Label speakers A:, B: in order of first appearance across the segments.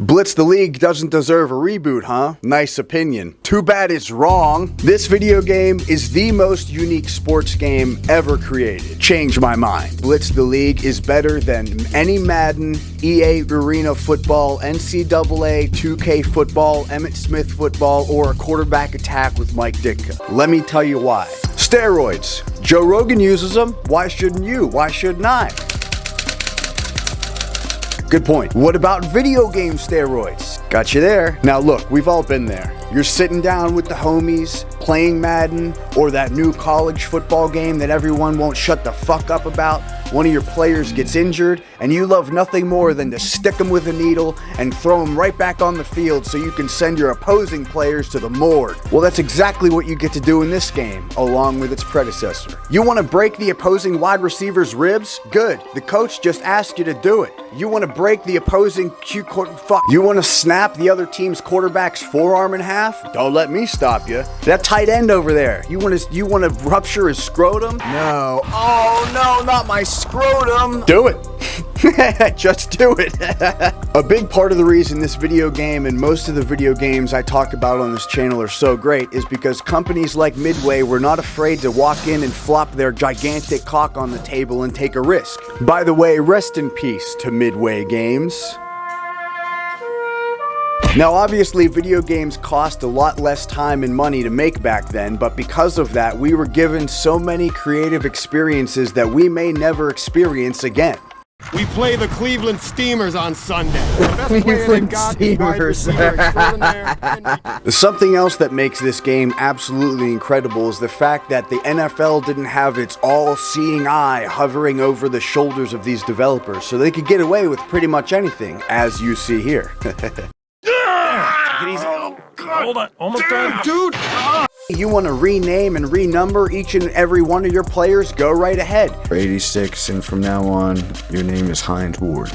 A: Blitz the League doesn't deserve a reboot, huh? Nice opinion. Too bad it's wrong. This video game is the most unique sports game ever created. Change my mind. Blitz the League is better than any Madden, EA Arena Football, NCAA 2K Football, Emmitt Smith Football, or a quarterback attack with Mike Ditka. Let me tell you why. Steroids. Joe Rogan uses them. Why shouldn't you? Why shouldn't I? Good point. What about video game steroids? Got you there. Now look, we've all been there. You're sitting down with the homies, playing Madden, or that new college football game that everyone won't shut the fuck up about. One of your players gets injured, and you love nothing more than to stick them with a needle and throw them right back on the field so you can send your opposing players to the morgue. Well, that's exactly what you get to do in this game, along with its predecessor. You want to break the opposing wide receiver's ribs? Good. The coach just asked you to do it. You want to break the opposing You want to snap the other team's quarterback's forearm in half? Don't let me stop you. That tight end over there, you want to rupture his scrotum?
B: No. Oh no, not my scrotum.
A: Do it. Just do it. A big part of the reason this video game and most of the video games I talk about on this channel are so great is because companies like Midway were not afraid to walk in and flop their gigantic cock on the table and take a risk. By the way, rest in peace to Midway Games. Now obviously video games cost a lot less time and money to make back then, but because of that we were given so many creative experiences that we may never experience again.
C: We play the Cleveland Steamers on Sunday.
B: Cleveland Steamers.
A: Something else that makes this game absolutely incredible is the fact that the NFL didn't have its all-seeing eye hovering over the shoulders of these developers, so they could get away with pretty much anything, as you see here.
D: Hold on, almost done.
C: Dude!
A: You want to rename and renumber each and every one of your players? Go right ahead.
B: 86, and from now on, your name is Hines Ward.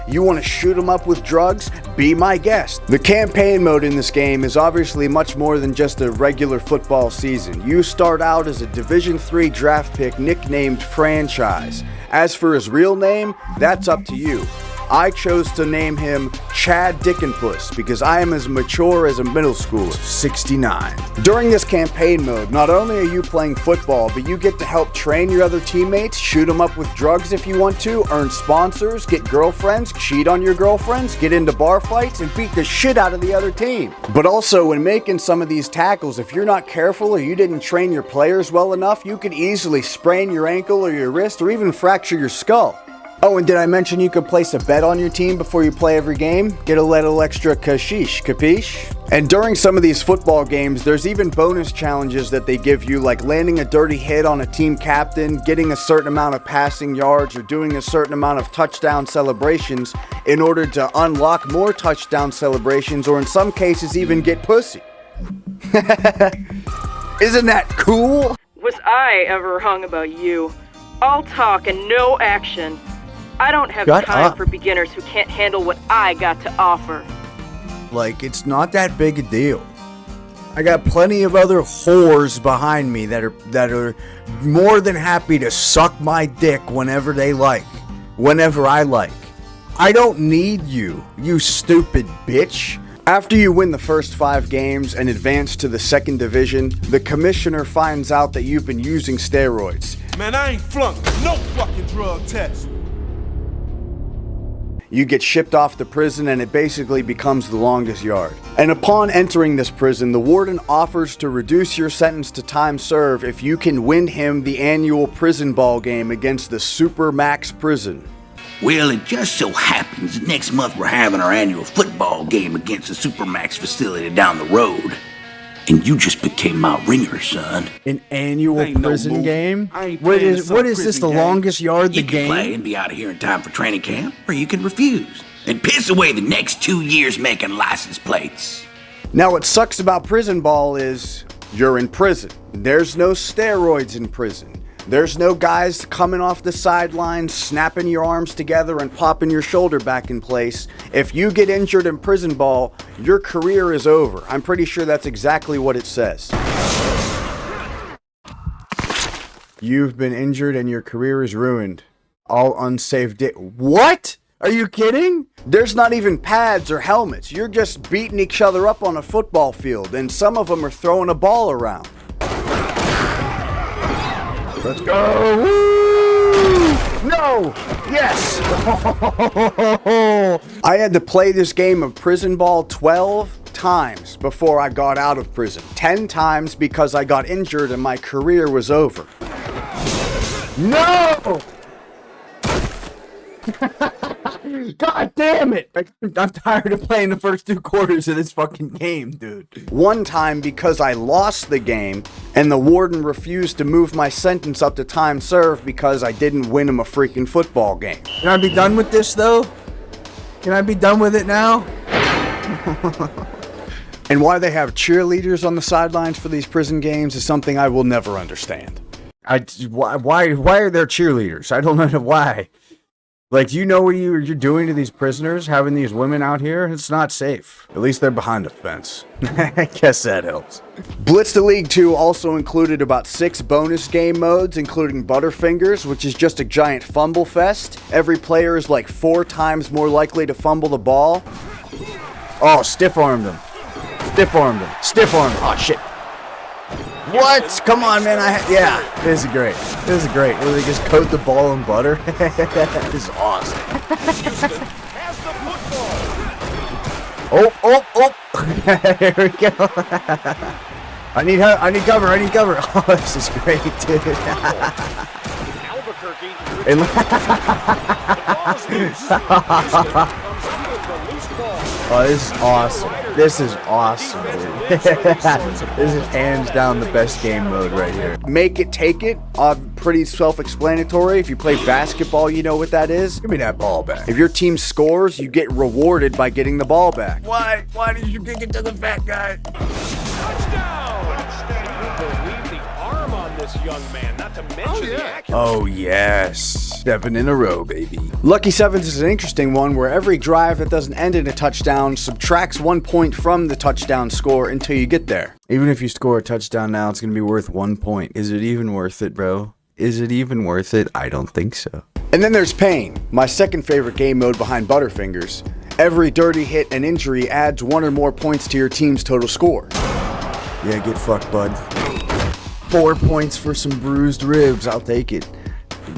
A: You want to shoot them up with drugs? Be my guest. The campaign mode in this game is obviously much more than just a regular football season. You start out as a Division III draft pick nicknamed Franchise. As for his real name, that's up to you. I chose to name him Chad Dickenpuss because I am as mature as a middle schooler. 69. During this campaign mode, not only are you playing football, but you get to help train your other teammates, shoot them up with drugs if you want to, earn sponsors, get girlfriends, cheat on your girlfriends, get into bar fights, and beat the shit out of the other team. But also, when making some of these tackles, if you're not careful or you didn't train your players well enough, you could easily sprain your ankle or your wrist or even fracture your skull. Oh, and did I mention you could place a bet on your team before you play every game? Get a little extra cashish, capiche? And during some of these football games, there's even bonus challenges that they give you, like landing a dirty hit on a team captain, getting a certain amount of passing yards, or doing a certain amount of touchdown celebrations in order to unlock more touchdown celebrations, or in some cases even get pussy. Isn't that cool?
E: Was I ever hung about you? All talk and no action. I don't have time for beginners who can't handle what I got to offer.
A: Like, it's not that big a deal. I got plenty of other whores behind me that are more than happy to suck my dick whenever they like. Whenever I like. I don't need you, you stupid bitch. After you win the first 5 games and advance to the 2nd division, the commissioner finds out that you've been using steroids.
C: Man, I ain't flunked no fucking drug test.
A: You get shipped off to prison and it basically becomes the longest yard. And upon entering this prison, the warden offers to reduce your sentence to time served if you can win him the annual prison ball game against the Super Max prison.
F: Well, it just so happens that next month we're having our annual football game against the Supermax facility down the road. And you just became my ringer, son.
A: An annual prison game? What is this, the longest yard the game?
F: You can play and be out of here in time for training camp, or you can refuse and piss away the next 2 years making license plates.
A: Now what sucks about prison ball is you're in prison. There's no steroids in prison. There's no guys coming off the sidelines, snapping your arms together and popping your shoulder back in place. If you get injured in prison ball, your career is over. I'm pretty sure that's exactly what it says. You've been injured and your career is ruined. All unsafe What? Are you kidding? There's not even pads or helmets. You're just beating each other up on a football field, and some of them are throwing a ball around. Let's go! Woo! No! Yes! I had to play this game of prison ball 12 times before I got out of prison. 10 times because I got injured and my career was over. No! God damn it! I'm tired of playing the first 2 quarters of this fucking game, dude. One time because I lost the game and the warden refused to move my sentence up to time served because I didn't win him a freaking football game. Can I be done with this though? Can I be done with it now? And why they have cheerleaders on the sidelines for these prison games is something I will never understand. Why are there cheerleaders? I don't know why. Like, do you know what you're doing to these prisoners, having these women out here? It's not safe. At least they're behind a fence. I guess that helps. Blitz the League 2 also included about 6 bonus game modes, including Butterfingers, which is just a giant fumble fest. Every player is like 4 times more likely to fumble the ball. Oh, stiff-armed him. Stiff-armed him. Stiff-armed him. Oh, shit. What? Come on, man. Yeah, this is great. This is great. Will they just coat the ball in butter? This is awesome. Oh. Here we go. I need cover. Oh, this is great, dude. Oh, this is awesome. This is awesome, dude. This is hands down the best game mode right here. Make it, take it. Pretty self-explanatory. If you play basketball, you know what that is. Give me that ball back. If your team scores, you get rewarded by getting the ball back. Why? Why did you kick it to the fat guy?
D: Touchdown! Believe the arm on this young man, not to mention the accuracy.
A: Oh, yes. 7 in a row, baby. Lucky Sevens is an interesting one where every drive that doesn't end in a touchdown subtracts 1 point from the touchdown score until you get there. Even if you score a touchdown now, it's going to be worth 1 point. Is it even worth it, bro? Is it even worth it? I don't think so. And then there's Pain, my second favorite game mode behind Butterfingers. Every dirty hit and injury adds 1 or more points to your team's total score. Yeah, get fucked, bud. 4 points for some bruised ribs. I'll take it.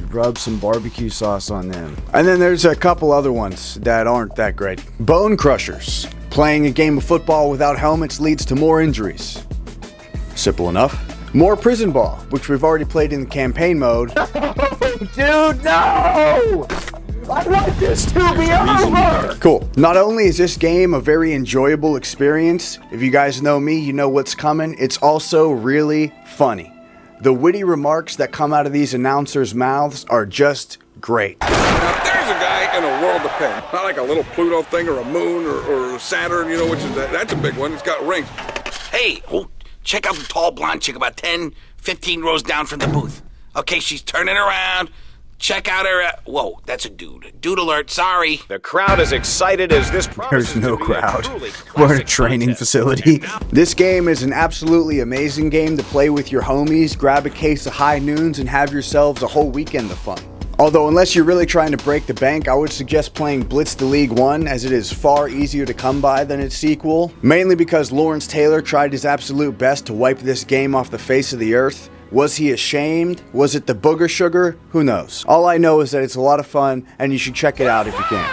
A: Rub some barbecue sauce on them. And then there's a couple other ones that aren't that great. Bone Crushers. Playing a game of football without helmets leads to more injuries. Simple enough. More Prison Ball, which we've already played in the campaign mode. Dude, no! I want this to be over! Cool. Not only is this game a very enjoyable experience, if you guys know me, you know what's coming, it's also really funny. The witty remarks that come out of these announcers' mouths are just great.
G: Now, there's a guy in a world of pain. Not like a little Pluto thing or a moon or Saturn, you know, which is that's a big one. It's got rings.
F: Hey, check out the tall blonde chick about 10, 15 rows down from the booth. Okay, she's turning around. Check out her. Whoa, that's a dude. Dude alert, sorry.
D: The crowd is excited as this
A: There's no crowd. We're in a training facility. This game is an absolutely amazing game to play with your homies, grab a case of high noons, and have yourselves a whole weekend of fun. Although, unless you're really trying to break the bank, I would suggest playing Blitz the League 1, as it is far easier to come by than its sequel. Mainly because Lawrence Taylor tried his absolute best to wipe this game off the face of the earth. Was he ashamed? Was it the booger sugar? Who knows? All I know is that it's a lot of fun, and you should check it out if you can.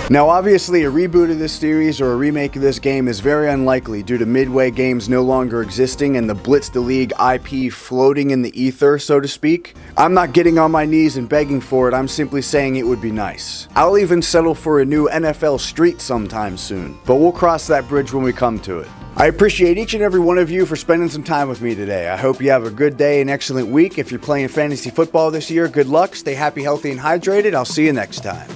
A: Now, obviously, a reboot of this series or a remake of this game is very unlikely due to Midway Games no longer existing and the Blitz the League IP floating in the ether, so to speak. I'm not getting on my knees and begging for it, I'm simply saying it would be nice. I'll even settle for a new NFL Street sometime soon, but we'll cross that bridge when we come to it. I appreciate each and every one of you for spending some time with me today. I hope you have a good day and excellent week. If you're playing fantasy football this year, good luck, stay happy, healthy, and hydrated. I'll see you next time.